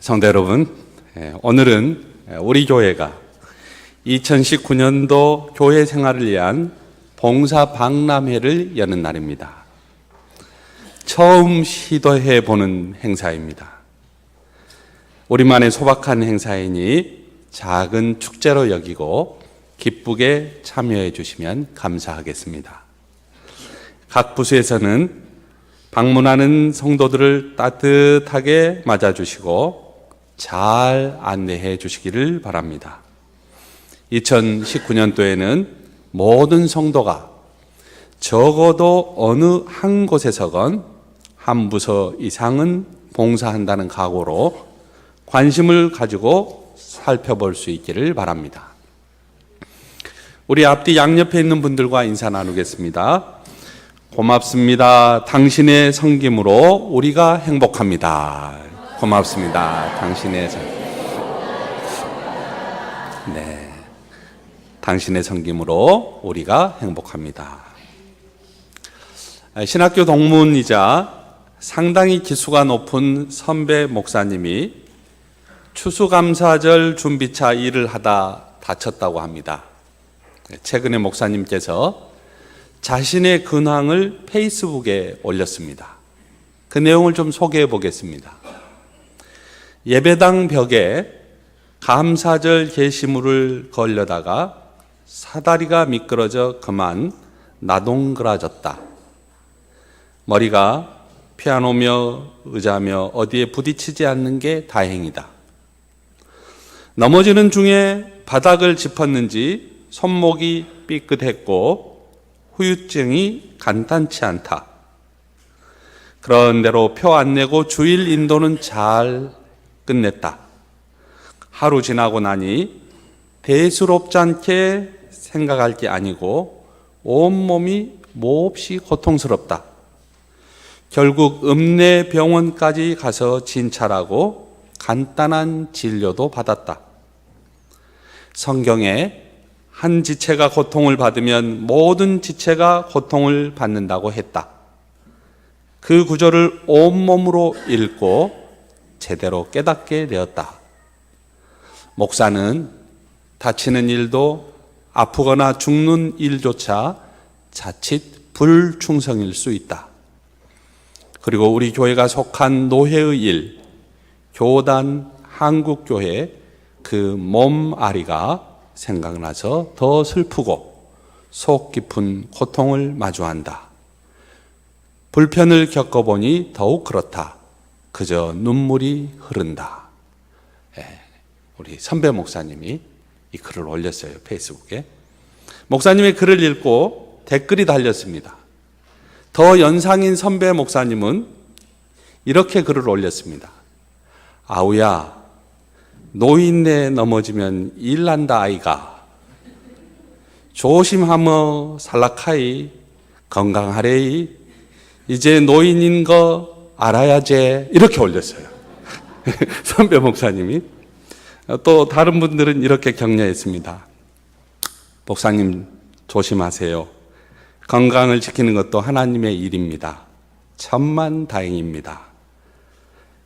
성도 여러분, 오늘은 우리 교회가 2019년도 교회 생활을 위한 봉사 박람회를 여는 날입니다. 처음 시도해 보는 행사입니다. 우리만의 소박한 행사이니 작은 축제로 여기고 기쁘게 참여해 주시면 감사하겠습니다. 각 부서에서는 방문하는 성도들을 따뜻하게 맞아주시고 잘 안내해 주시기를 바랍니다. 2019년도에는 모든 성도가 적어도 어느 한 곳에서건 한 부서 이상은 봉사한다는 각오로 관심을 가지고 살펴볼 수 있기를 바랍니다. 우리 앞뒤 양옆에 있는 분들과 인사 나누겠습니다. 고맙습니다. 당신의 섬김으로 우리가 행복합니다. 고맙습니다. 당신의 당신의 섬김으로 우리가 행복합니다. 신학교 동문이자 상당히 기수가 높은 선배 목사님이 추수감사절 준비차 일을 하다 다쳤다고 합니다. 최근에 목사님께서 자신의 근황을 페이스북에 올렸습니다. 그 내용을 좀 소개해 보겠습니다. 예배당 벽에 감사절 게시물을 걸려다가 사다리가 미끄러져 그만 나동그라졌다. 머리가 피아노며 의자며 어디에 부딪히지 않는 게 다행이다. 넘어지는 중에 바닥을 짚었는지 손목이 삐끗했고 후유증이 간단치 않다. 그런대로 표 안 내고 주일 인도는 잘 끝냈다. 하루 지나고 나니 대수롭지 않게 생각할 게 아니고 온몸이 몹시 고통스럽다. 결국 읍내병원까지 가서 진찰하고 간단한 진료도 받았다. 성경에 한 지체가 고통을 받으면 모든 지체가 고통을 받는다고 했다. 그 구절을 온몸으로 읽고 제대로 깨닫게 되었다. 목사는 다치는 일도 아프거나 죽는 일조차 자칫 불충성일 수 있다. 그리고 우리 교회가 속한 노회의 일, 교단 한국교회 그 몸아리가 생각나서 더 슬프고 속 깊은 고통을 마주한다. 불편을 겪어보니 더욱 그렇다. 그저 눈물이 흐른다. 우리 선배 목사님이 이 글을 올렸어요. 페이스북에. 목사님의 글을 읽고 댓글이 달렸습니다. 더 연상인 선배 목사님은 이렇게 글을 올렸습니다. 아우야, 노인네 넘어지면 일난다 아이가. 조심하며 살락하이 건강하래이. 이제 노인인 거 알아야지. 이렇게 올렸어요. 선배 목사님이. 또 다른 분들은 이렇게 격려했습니다. 목사님 조심하세요. 건강을 지키는 것도 하나님의 일입니다. 천만다행입니다.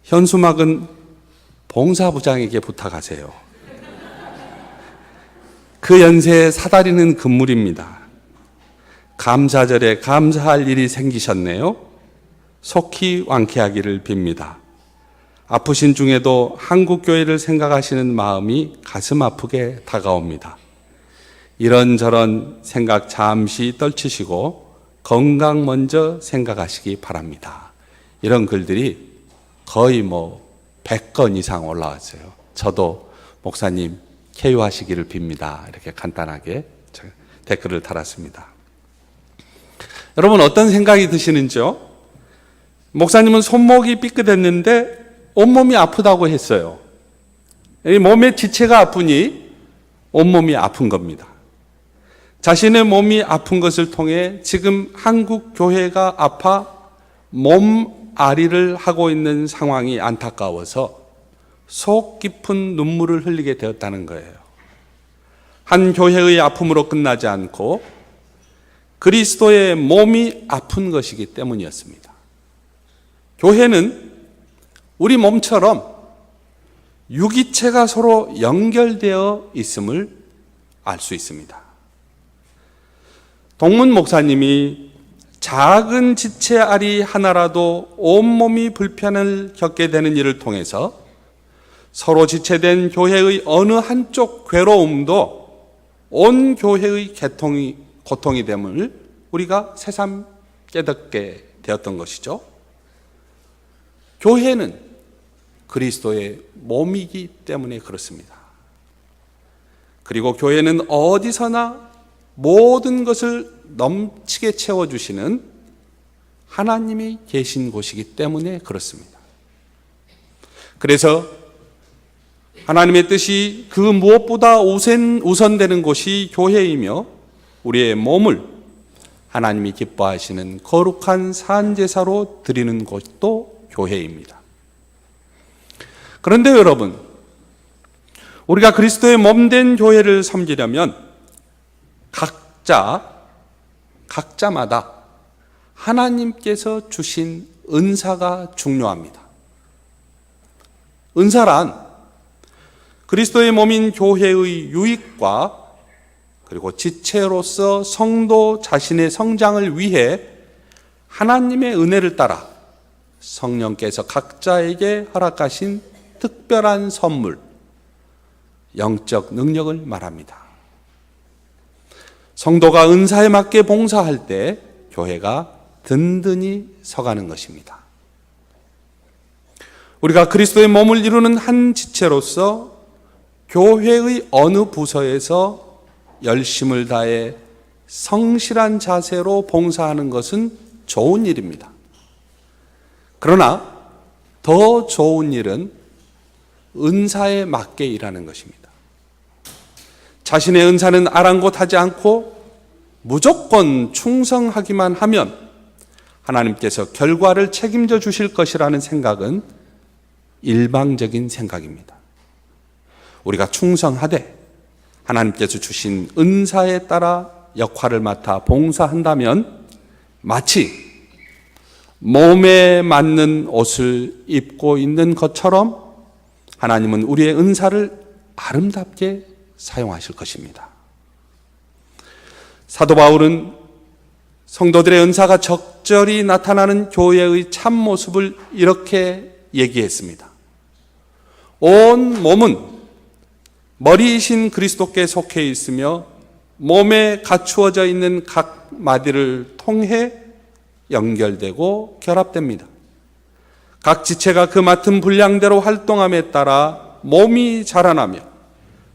현수막은 봉사부장에게 부탁하세요. 그 연세에 사다리는 금물입니다. 감사절에 감사할 일이 생기셨네요. 속히 완쾌하기를 빕니다. 아프신 중에도 한국교회를 생각하시는 마음이 가슴 아프게 다가옵니다. 이런저런 생각 잠시 떨치시고 건강 먼저 생각하시기 바랍니다. 이런 글들이 거의 100건 이상 올라왔어요. 저도 목사님 쾌유하시기를 빕니다. 이렇게 간단하게 댓글을 달았습니다. 여러분 어떤 생각이 드시는지요? 목사님은 손목이 삐끗했는데 온몸이 아프다고 했어요. 몸의 지체가 아프니 온몸이 아픈 겁니다. 자신의 몸이 아픈 것을 통해 지금 한국 교회가 아파 몸앓이를 하고 있는 상황이 안타까워서 속 깊은 눈물을 흘리게 되었다는 거예요. 한 교회의 아픔으로 끝나지 않고 그리스도의 몸이 아픈 것이기 때문이었습니다. 교회는 우리 몸처럼 유기체가 서로 연결되어 있음을 알 수 있습니다. 동문 목사님이 작은 지체 알이 하나라도 온몸이 불편을 겪게 되는 일을 통해서 서로 지체된 교회의 어느 한쪽 괴로움도 온 교회의 고통이 됨을 우리가 새삼 깨닫게 되었던 것이죠. 교회는 그리스도의 몸이기 때문에 그렇습니다. 그리고 교회는 어디서나 모든 것을 넘치게 채워주시는 하나님이 계신 곳이기 때문에 그렇습니다. 그래서 하나님의 뜻이 그 무엇보다 우선되는 곳이 교회이며 우리의 몸을 하나님이 기뻐하시는 거룩한 산제사로 드리는 곳도 교회입니다. 그런데 여러분, 우리가 그리스도의 몸된 교회를 섬기려면 각자마다 하나님께서 주신 은사가 중요합니다. 은사란 그리스도의 몸인 교회의 유익과 그리고 지체로서 성도 자신의 성장을 위해 하나님의 은혜를 따라 성령께서 각자에게 허락하신 특별한 선물, 영적 능력을 말합니다. 성도가 은사에 맞게 봉사할 때 교회가 든든히 서가는 것입니다. 우리가 그리스도의 몸을 이루는 한 지체로서 교회의 어느 부서에서 열심을 다해 성실한 자세로 봉사하는 것은 좋은 일입니다. 그러나 더 좋은 일은 은사에 맞게 일하는 것입니다. 자신의 은사는 아랑곳하지 않고 무조건 충성하기만 하면 하나님께서 결과를 책임져 주실 것이라는 생각은 일방적인 생각입니다. 우리가 충성하되 하나님께서 주신 은사에 따라 역할을 맡아 봉사한다면 마치 몸에 맞는 옷을 입고 있는 것처럼 하나님은 우리의 은사를 아름답게 사용하실 것입니다. 사도 바울은 성도들의 은사가 적절히 나타나는 교회의 참모습을 이렇게 얘기했습니다. 온 몸은 머리이신 그리스도께 속해 있으며 몸에 갖추어져 있는 각 마디를 통해 연결되고 결합됩니다. 각 지체가 그 맡은 분량대로 활동함에 따라 몸이 자라나며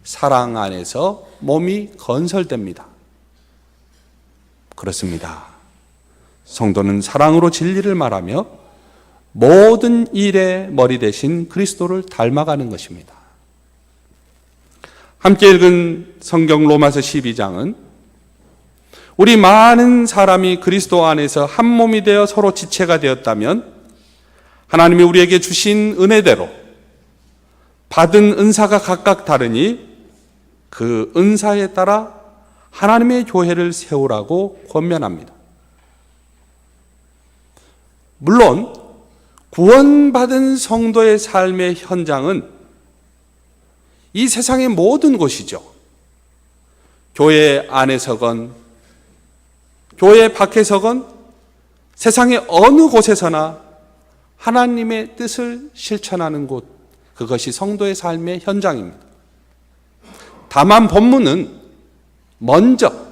사랑 안에서 몸이 건설됩니다. 그렇습니다. 성도는 사랑으로 진리를 말하며 모든 일의 머리 대신 그리스도를 닮아가는 것입니다. 함께 읽은 성경 로마서 12장은 우리 많은 사람이 그리스도 안에서 한 몸이 되어 서로 지체가 되었다면 하나님이 우리에게 주신 은혜대로 받은 은사가 각각 다르니 그 은사에 따라 하나님의 교회를 세우라고 권면합니다. 물론 구원받은 성도의 삶의 현장은 이 세상의 모든 곳이죠. 교회 안에서건 교회 밖에서건 세상의 어느 곳에서나 하나님의 뜻을 실천하는 곳, 그것이 성도의 삶의 현장입니다. 다만 본문은 먼저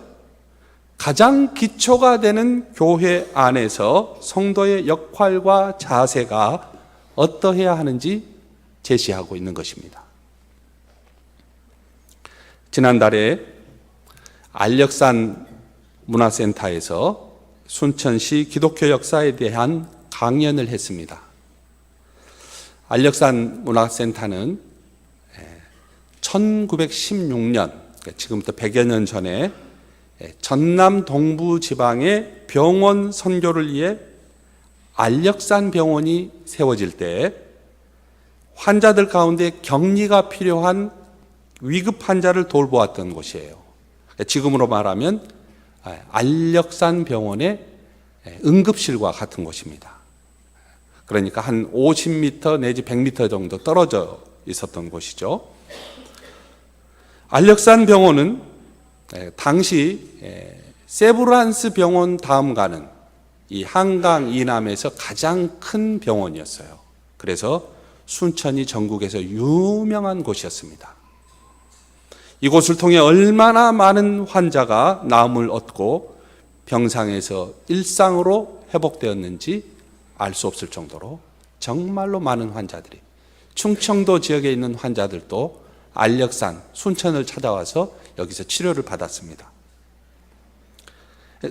가장 기초가 되는 교회 안에서 성도의 역할과 자세가 어떠해야 하는지 제시하고 있는 것입니다. 지난달에 안력산 문화센터에서 순천시 기독교 역사에 대한 강연을 했습니다. 안력산 문화센터는 1916년, 지금부터 100여 년 전에 전남 동부 지방의 병원 선교를 위해 안력산 병원이 세워질 때 환자들 가운데 격리가 필요한 위급 환자를 돌보았던 곳이에요. 지금으로 말하면 안력산 병원의 응급실과 같은 곳입니다. 그러니까 한 50m 내지 100m 정도 떨어져 있었던 곳이죠. 알력산 병원은 당시 세브란스 병원 다음 가는 이 한강 이남에서 가장 큰 병원이었어요. 그래서 순천이 전국에서 유명한 곳이었습니다. 이곳을 통해 얼마나 많은 환자가 나음을 얻고 병상에서 일상으로 회복되었는지 알 수 없을 정도로 정말로 많은 환자들이, 충청도 지역에 있는 환자들도 알력산, 순천을 찾아와서 여기서 치료를 받았습니다.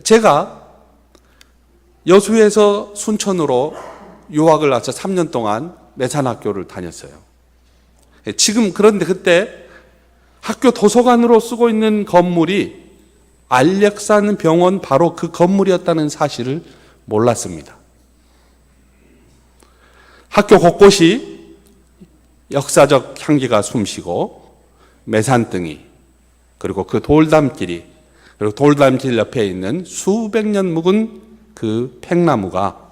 제가 여수에서 순천으로 유학을 와서 3년 동안 매산학교를 다녔어요. 지금 그런데 그때 학교 도서관으로 쓰고 있는 건물이 알력산 병원 바로 그 건물이었다는 사실을 몰랐습니다. 학교 곳곳이 역사적 향기가 숨쉬고 매산등이, 그리고 그 돌담길이, 그리고 돌담길 옆에 있는 수백 년 묵은 그 팽나무가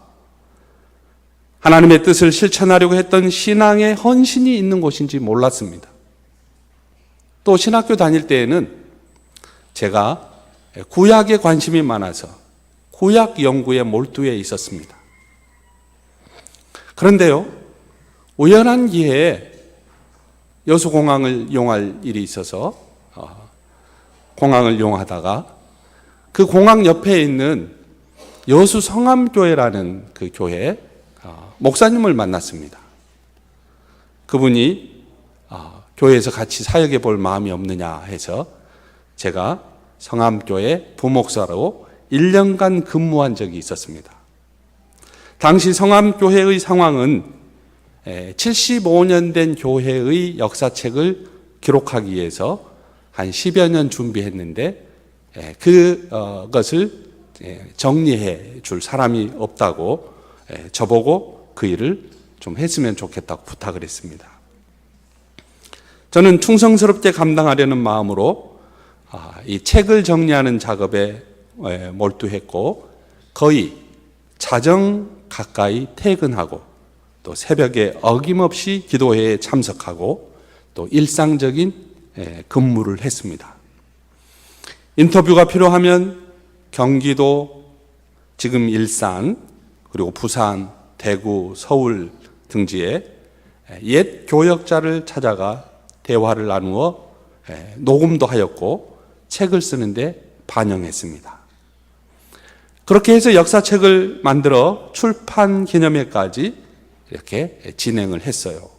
하나님의 뜻을 실천하려고 했던 신앙의 헌신이 있는 곳인지 몰랐습니다. 또 신학교 다닐 때에는 제가 구약에 관심이 많아서 구약 연구에 몰두해 있었습니다. 그런데요, 우연한 기회에 여수공항을 이용할 일이 있어서 공항을 이용하다가 그 공항 옆에 있는 여수 성암교회라는 그 교회 목사님을 만났습니다. 그분이 교회에서 같이 사역해 볼 마음이 없느냐 해서 제가 성암교회 부목사로 1년간 근무한 적이 있었습니다. 당시 성암교회의 상황은 75년 된 교회의 역사책을 기록하기 위해서 한 10여 년 준비했는데 그것을 정리해 줄 사람이 없다고 저보고 그 일을 좀 했으면 좋겠다고 부탁을 했습니다. 저는 충성스럽게 감당하려는 마음으로 이 책을 정리하는 작업에 몰두했고 거의 자정 가까이 퇴근하고 또 새벽에 어김없이 기도회에 참석하고 또 일상적인 근무를 했습니다. 인터뷰가 필요하면 경기도, 지금 일산, 그리고 부산, 대구, 서울 등지에 옛 교역자를 찾아가 대화를 나누어 녹음도 하였고 책을 쓰는데 반영했습니다. 그렇게 해서 역사책을 만들어 출판 기념회까지 이렇게 진행을 했어요.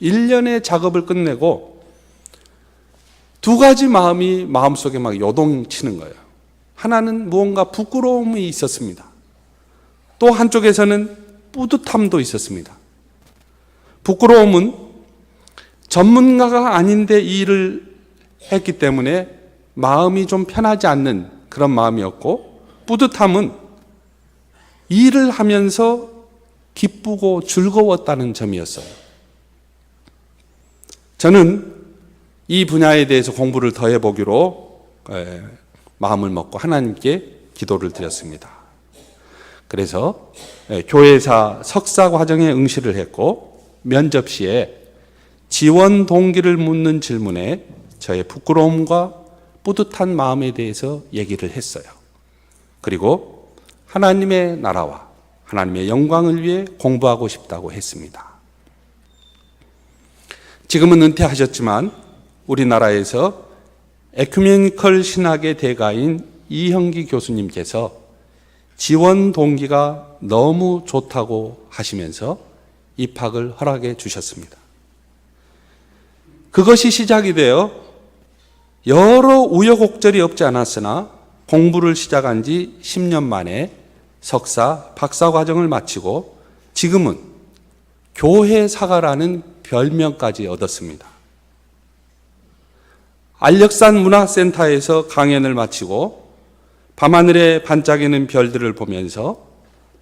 1년의 작업을 끝내고 두 가지 마음이 마음속에 막 요동치는 거예요. 하나는 무언가 부끄러움이 있었습니다. 또 한쪽에서는 뿌듯함도 있었습니다. 부끄러움은 전문가가 아닌데 이 일을 했기 때문에 마음이 좀 편하지 않는 그런 마음이었고, 뿌듯함은 일을 하면서 기쁘고 즐거웠다는 점이었어요. 저는 이 분야에 대해서 공부를 더 해보기로 마음을 먹고 하나님께 기도를 드렸습니다. 그래서 교회사 석사 과정에 응시를 했고 면접 시에 지원 동기를 묻는 질문에 저의 부끄러움과 뿌듯한 마음에 대해서 얘기를 했어요. 그리고 하나님의 나라와 하나님의 영광을 위해 공부하고 싶다고 했습니다. 지금은 은퇴하셨지만 우리나라에서 에큐메니컬 신학의 대가인 이형기 교수님께서 지원 동기가 너무 좋다고 하시면서 입학을 허락해 주셨습니다. 그것이 시작이 되어 여러 우여곡절이 없지 않았으나 공부를 시작한 지 10년 만에 석사, 박사 과정을 마치고 지금은 교회사가라는 별명까지 얻었습니다. 알력산 문화센터에서 강연을 마치고 밤하늘에 반짝이는 별들을 보면서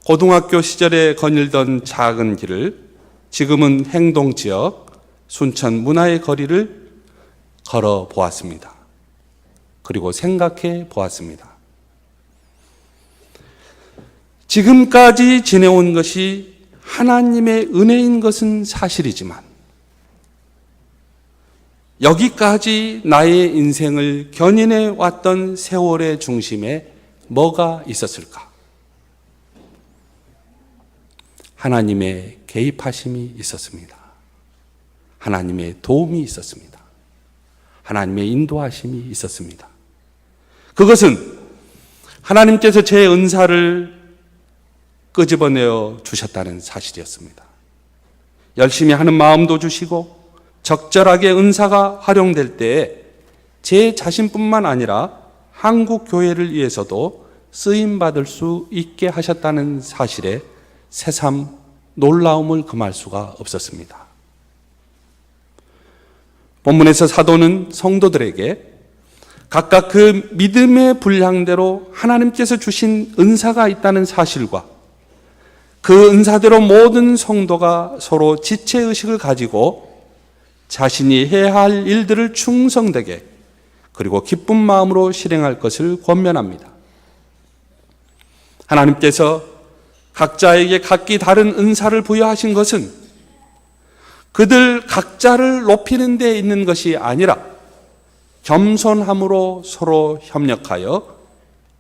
고등학교 시절에 거닐던 작은 길을 지금은 행동지역 순천 문화의 거리를 걸어 보았습니다. 그리고 생각해 보았습니다. 지금까지 지내온 것이 하나님의 은혜인 것은 사실이지만 여기까지 나의 인생을 견인해 왔던 세월의 중심에 뭐가 있었을까? 하나님의 개입하심이 있었습니다. 하나님의 도움이 있었습니다. 하나님의 인도하심이 있었습니다. 그것은 하나님께서 제 은사를 끄집어내어 주셨다는 사실이었습니다. 열심히 하는 마음도 주시고 적절하게 은사가 활용될 때에 제 자신뿐만 아니라 한국 교회를 위해서도 쓰임받을 수 있게 하셨다는 사실에 새삼 놀라움을 금할 수가 없었습니다. 본문에서 사도는 성도들에게 각각 그 믿음의 분량대로 하나님께서 주신 은사가 있다는 사실과 그 은사대로 모든 성도가 서로 지체의식을 가지고 자신이 해야 할 일들을 충성되게 그리고 기쁜 마음으로 실행할 것을 권면합니다. 하나님께서 각자에게 각기 다른 은사를 부여하신 것은 그들 각자를 높이는 데 있는 것이 아니라 겸손함으로 서로 협력하여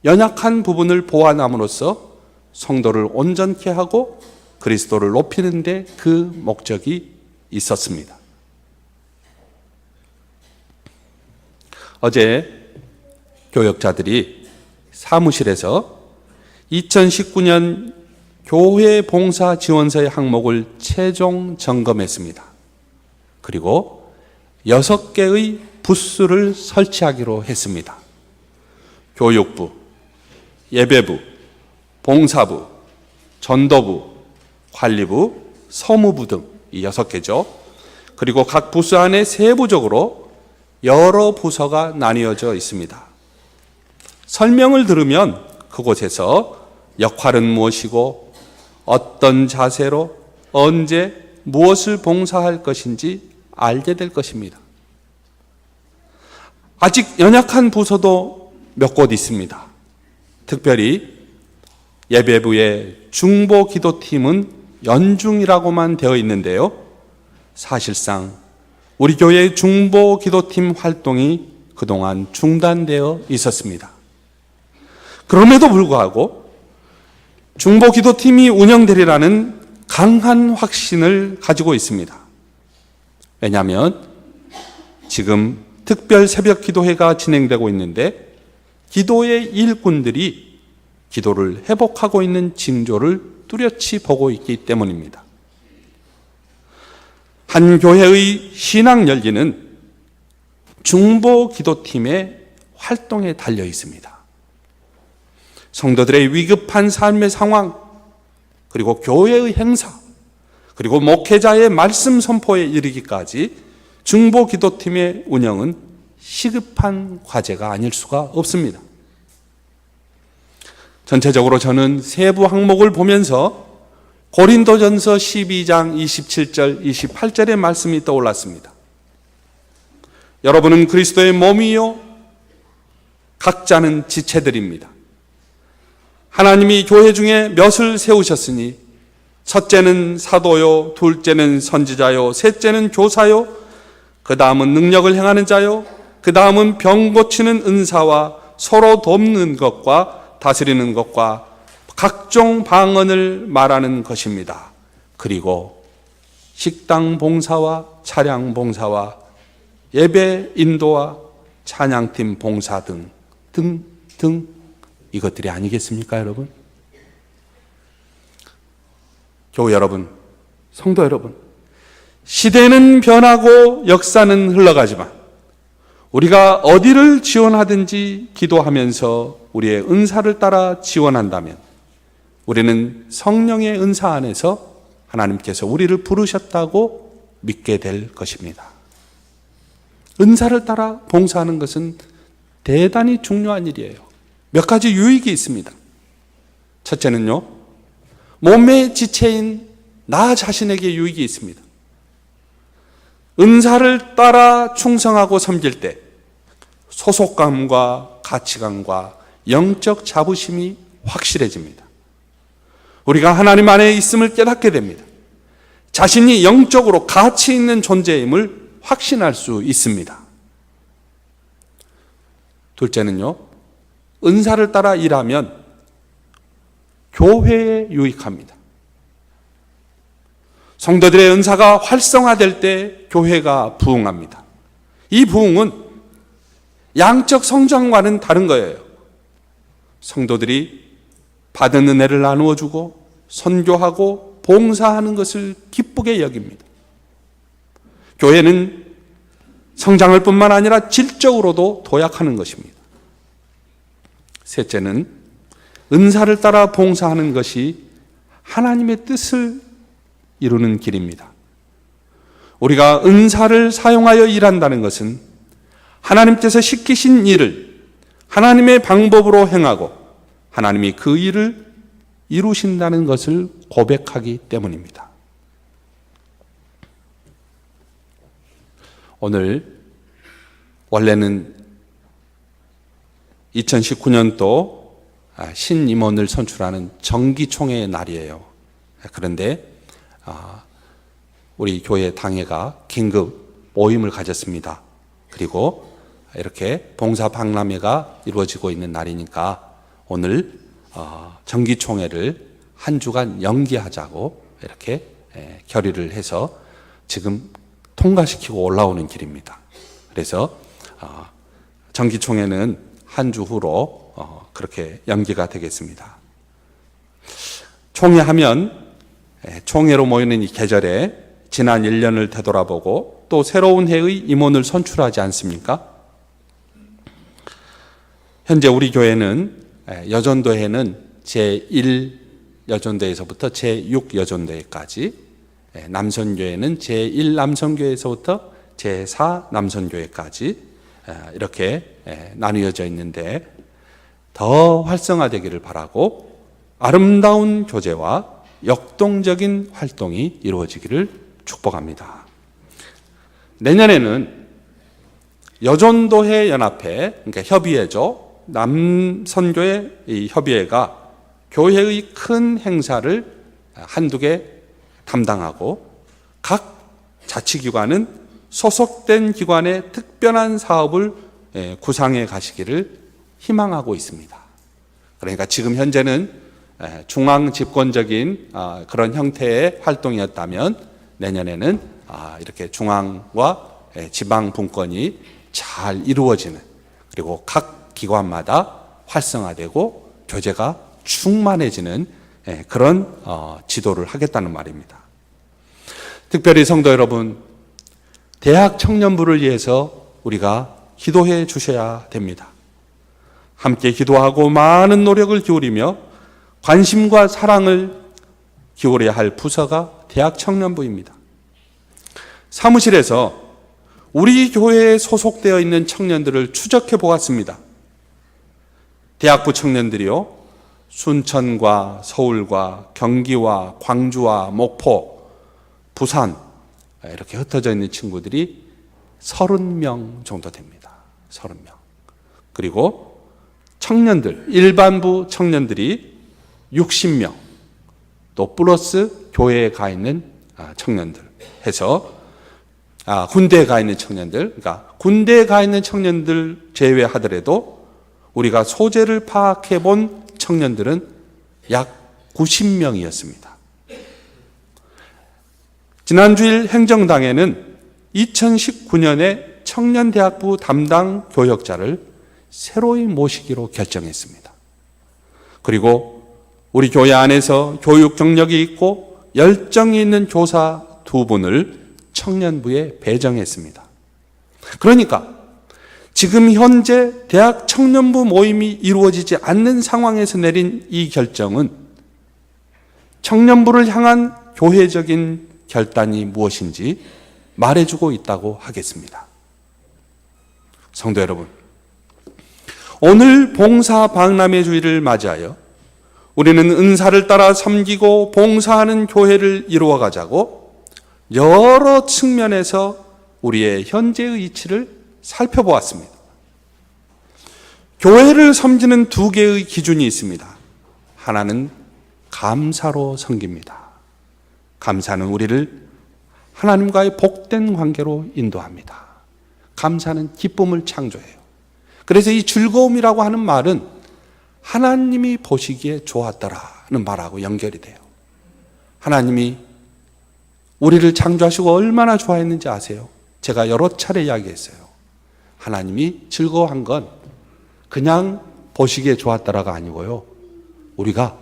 연약한 부분을 보완함으로써 성도를 온전케 하고 그리스도를 높이는 데 그 목적이 있었습니다. 어제 교역자들이 사무실에서 2019년 교회 봉사 지원서의 항목을 최종 점검했습니다. 그리고 6개의 부스를 설치하기로 했습니다. 교육부, 예배부, 봉사부, 전도부, 관리부, 서무부 등 이 6개죠. 그리고 각 부스 안에 세부적으로 여러 부서가 나뉘어져 있습니다. 설명을 들으면 그곳에서 역할은 무엇이고 어떤 자세로 언제 무엇을 봉사할 것인지 알게 될 것입니다. 아직 연약한 부서도 몇 곳 있습니다. 특별히 예배부의 중보 기도팀은 연중이라고만 되어 있는데요. 사실상 우리 교회의 중보 기도팀 활동이 그동안 중단되어 있었습니다. 그럼에도 불구하고 중보 기도팀이 운영되리라는 강한 확신을 가지고 있습니다. 왜냐하면 지금 특별 새벽 기도회가 진행되고 있는데 기도의 일꾼들이 기도를 회복하고 있는 징조를 뚜렷이 보고 있기 때문입니다. 한 교회의 신앙 열기는 중보 기도팀의 활동에 달려 있습니다. 성도들의 위급한 삶의 상황, 그리고 교회의 행사, 그리고 목회자의 말씀 선포에 이르기까지 중보 기도팀의 운영은 시급한 과제가 아닐 수가 없습니다. 전체적으로 저는 세부 항목을 보면서 고린도전서 12장 27절, 28절의 말씀이 떠올랐습니다. 여러분은 그리스도의 몸이요 각자는 지체들입니다. 하나님이 교회 중에 몇을 세우셨으니 첫째는 사도요, 둘째는 선지자요, 셋째는 교사요, 그 다음은 능력을 행하는 자요, 그 다음은 병 고치는 은사와 서로 돕는 것과 다스리는 것과 각종 방언을 말하는 것입니다. 그리고 식당 봉사와 차량 봉사와 예배 인도와 찬양팀 봉사 등 이것들이 아니겠습니까, 여러분? 교우 여러분, 성도 여러분, 시대는 변하고 역사는 흘러가지만 우리가 어디를 지원하든지 기도하면서 우리의 은사를 따라 지원한다면 우리는 성령의 은사 안에서 하나님께서 우리를 부르셨다고 믿게 될 것입니다. 은사를 따라 봉사하는 것은 대단히 중요한 일이에요. 몇 가지 유익이 있습니다. 첫째는요, 몸의 지체인 나 자신에게 유익이 있습니다. 은사를 따라 충성하고 섬길 때 소속감과 가치관과 영적 자부심이 확실해집니다. 우리가 하나님 안에 있음을 깨닫게 됩니다. 자신이 영적으로 가치 있는 존재임을 확신할 수 있습니다. 둘째는요, 은사를 따라 일하면 교회에 유익합니다. 성도들의 은사가 활성화될 때 교회가 부흥합니다. 이 부흥은 양적 성장과는 다른 거예요. 성도들이 받은 은혜를 나누어 주고 선교하고 봉사하는 것을 기쁘게 여깁니다. 교회는 성장할 뿐만 아니라 질적으로도 도약하는 것입니다. 셋째는 은사를 따라 봉사하는 것이 하나님의 뜻을 이루는 길입니다. 우리가 은사를 사용하여 일한다는 것은 하나님께서 시키신 일을 하나님의 방법으로 행하고 하나님이 그 일을 이루신다는 것을 고백하기 때문입니다. 오늘 원래는 2019년도 신임원을 선출하는 정기총회의 날이에요. 그런데 우리 교회 당회가 긴급 모임을 가졌습니다. 그리고 이렇게 봉사 박람회가 이루어지고 있는 날이니까 오늘 정기총회를 한 주간 연기하자고 이렇게 결의를 해서 지금 통과시키고 올라오는 길입니다. 그래서 정기총회는 한 주 후로 그렇게 연기가 되겠습니다. 총회하면 총회로 모이는 이 계절에 지난 1년을 되돌아보고 또 새로운 해의 임원을 선출하지 않습니까? 현재 우리 교회는 여전도회는 제1 여전도에서부터 제6 여전도회까지, 남선교회는 제1 남선교회에서부터 제4 남선교회까지 이렇게 나누어져 있는데 더 활성화되기를 바라고 아름다운 교제와 역동적인 활동이 이루어지기를 축복합니다. 내년에는 여전도회 연합회, 그러니까 협의회죠. 남선교회 이 협의회가 교회의 큰 행사를 한두 개 담당하고 각 자치기관은 소속된 기관의 특별한 사업을 구상해 가시기를 희망하고 있습니다. 그러니까 지금 현재는 중앙 집권적인 그런 형태의 활동이었다면 내년에는 이렇게 중앙과 지방 분권이 잘 이루어지는, 그리고 각 기관마다 활성화되고 교제가 충만해지는 그런 지도를 하겠다는 말입니다. 특별히 성도 여러분, 대학 청년부를 위해서 우리가 기도해 주셔야 됩니다. 함께 기도하고 많은 노력을 기울이며 관심과 사랑을 기울여야 할 부서가 대학 청년부입니다. 사무실에서 우리 교회에 소속되어 있는 청년들을 추적해 보았습니다. 대학부 청년들이요, 순천과 서울과 경기와 광주와 목포, 부산 이렇게 흩어져 있는 친구들이 30명 정도 됩니다. 30명. 그리고 청년들, 일반부 청년들이 60명, 또 플러스 교회에 가 있는 청년들 해서 군대에 가 있는 청년들, 그러니까 군대에 가 있는 청년들 제외하더라도 우리가 소재를 파악해 본 청년들은 약 90명이었습니다. 지난주일 행정당에는 2019년에 청년대학부 담당 교역자를 새로이 모시기로 결정했습니다. 그리고 우리 교회 안에서 교육 경력이 있고 열정이 있는 교사 2분을 청년부에 배정했습니다. 그러니까 지금 현재 대학 청년부 모임이 이루어지지 않는 상황에서 내린 이 결정은 청년부를 향한 교회적인 결단이 무엇인지 말해주고 있다고 하겠습니다. 성도 여러분, 오늘 봉사 박람회 주일을 맞이하여 우리는 은사를 따라 섬기고 봉사하는 교회를 이루어가자고 여러 측면에서 우리의 현재의 이치를 살펴보았습니다. 교회를 섬기는 2개의 기준이 있습니다. 하나는 감사로 섬깁니다. 감사는 우리를 하나님과의 복된 관계로 인도합니다. 감사는 기쁨을 창조해요. 그래서 이 즐거움이라고 하는 말은 하나님이 보시기에 좋았더라는 말하고 연결이 돼요. 하나님이 우리를 창조하시고 얼마나 좋아했는지 아세요? 제가 여러 차례 이야기했어요. 하나님이 즐거워한 건 그냥 보시기에 좋았더라가 아니고요. 우리가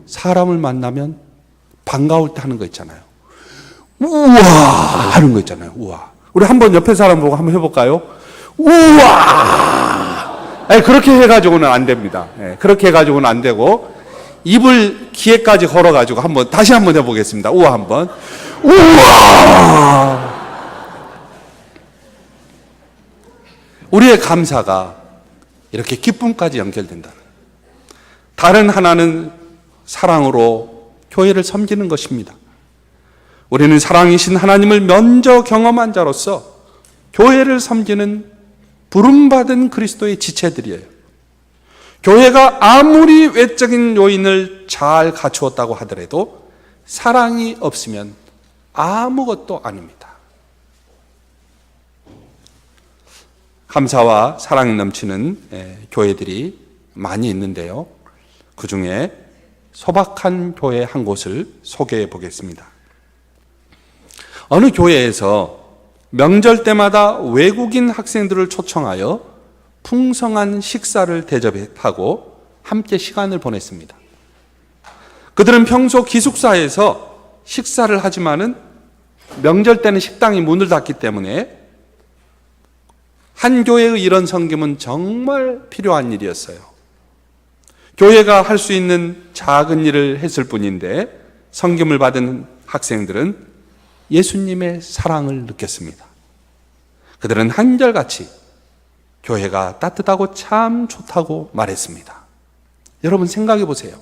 사람을 만나면 반가울 때 하는 거 있잖아요. 우와 하는 거 있잖아요. 우와. 우리 한번 옆에 사람 보고 한번 해볼까요? 우와. 아니, 그렇게 해가지고는 안 됩니다. 그렇게 해가지고는 안 되고 입을 귀에까지 걸어가지고 다시 한번 해보겠습니다. 우와 한번. 우와. 우리의 감사가 이렇게 기쁨까지 연결된다. 다른 하나는 사랑으로 교회를 섬기는 것입니다. 우리는 사랑이신 하나님을 먼저 경험한 자로서 교회를 섬기는 부름받은 그리스도의 지체들이에요. 교회가 아무리 외적인 요인을 잘 갖추었다고 하더라도 사랑이 없으면 아무것도 아닙니다. 감사와 사랑이 넘치는 교회들이 많이 있는데요. 그 중에 소박한 교회 한 곳을 소개해 보겠습니다. 어느 교회에서 명절 때마다 외국인 학생들을 초청하여 풍성한 식사를 대접하고 함께 시간을 보냈습니다. 그들은 평소 기숙사에서 식사를 하지만은 명절 때는 식당이 문을 닫기 때문에 한 교회의 이런 섬김은 정말 필요한 일이었어요. 교회가 할 수 있는 작은 일을 했을 뿐인데 섬김을 받은 학생들은 예수님의 사랑을 느꼈습니다. 그들은 한결같이 교회가 따뜻하고 참 좋다고 말했습니다. 여러분 생각해 보세요.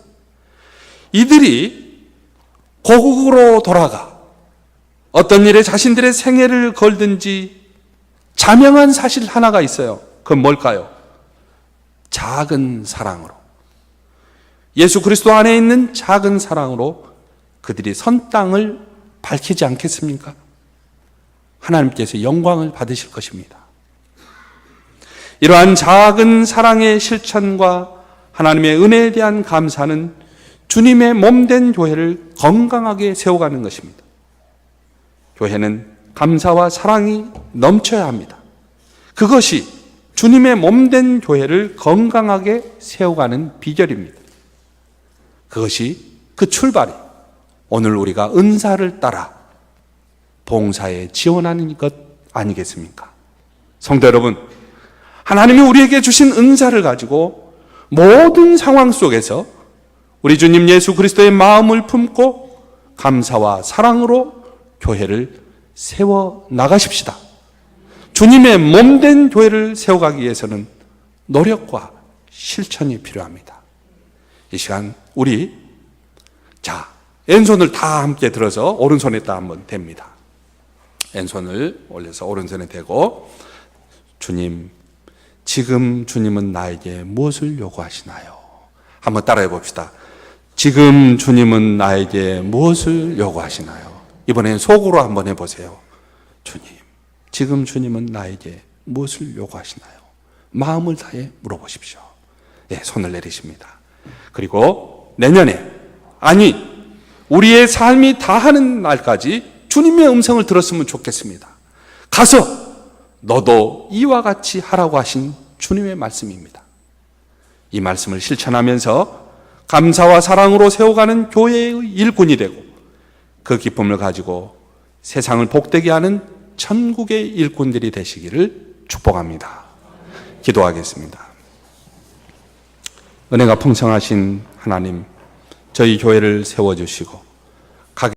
이들이 고국으로 돌아가 어떤 일에 자신들의 생애를 걸든지 자명한 사실 하나가 있어요. 그건 뭘까요? 작은 사랑으로, 예수 그리스도 안에 있는 작은 사랑으로 그들이 선 땅을 밝히지 않겠습니까? 하나님께서 영광을 받으실 것입니다. 이러한 작은 사랑의 실천과 하나님의 은혜에 대한 감사는 주님의 몸된 교회를 건강하게 세워가는 것입니다. 교회는 감사와 사랑이 넘쳐야 합니다. 그것이 주님의 몸된 교회를 건강하게 세워가는 비결입니다. 그것이 그 출발이 오늘 우리가 은사를 따라 봉사에 지원하는 것 아니겠습니까? 성도 여러분, 하나님이 우리에게 주신 은사를 가지고 모든 상황 속에서 우리 주님 예수 그리스도의 마음을 품고 감사와 사랑으로 교회를 세워 나가십시다. 주님의 몸된 교회를 세워가기 위해서는 노력과 실천이 필요합니다. 이 시간 우리 왼손을 다 함께 들어서 오른손에다 한번 댑니다. 왼손을 올려서 오른손에 대고 주님, 지금 주님은 나에게 무엇을 요구하시나요? 한번 따라해 봅시다. 지금 주님은 나에게 무엇을 요구하시나요? 이번엔 속으로 한번 해보세요. 주님, 지금 주님은 나에게 무엇을 요구하시나요? 마음을 다해 물어보십시오. 네, 손을 내리십니다. 그리고 내년에, 아니 우리의 삶이 다하는 날까지 주님의 음성을 들었으면 좋겠습니다. 가서 너도 이와 같이 하라고 하신 주님의 말씀입니다. 이 말씀을 실천하면서 감사와 사랑으로 세워가는 교회의 일꾼이 되고 그 기쁨을 가지고 세상을 복되게 하는 천국의 일꾼들이 되시기를 축복합니다. 기도하겠습니다. 은혜가 풍성하신 하나님, 저희 교회를 세워주시고